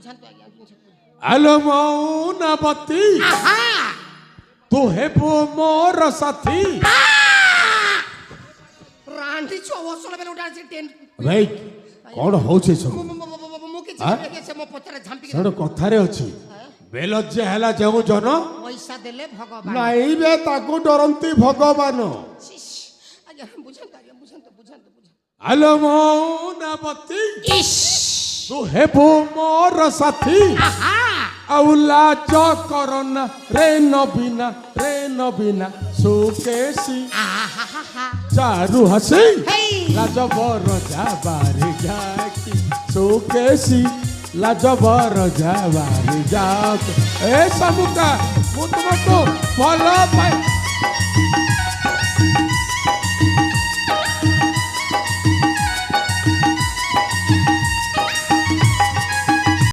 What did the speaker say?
बुझांतु आज्ञा आलो मौनवती तू हेबो मोर साथी रांडी चौवसला बेल उठा से टेन भाई कौन होछे सब मु के जे से मो पतरे झांपी सड कथारे अछि बेलज्जे हला जेउ जन पैसा देले भगवान नाही बे ताकू डरंती भगवान आज्ञा बुझांतु आलो मौनवती तू हेबो मोर साथी औला करना रे नबीना सुकेशी चारु हसी लाजबर जाबारी जाकी सुकेशी लाजबर जाबारी जाक ए सबका मु तुमको भलो पाई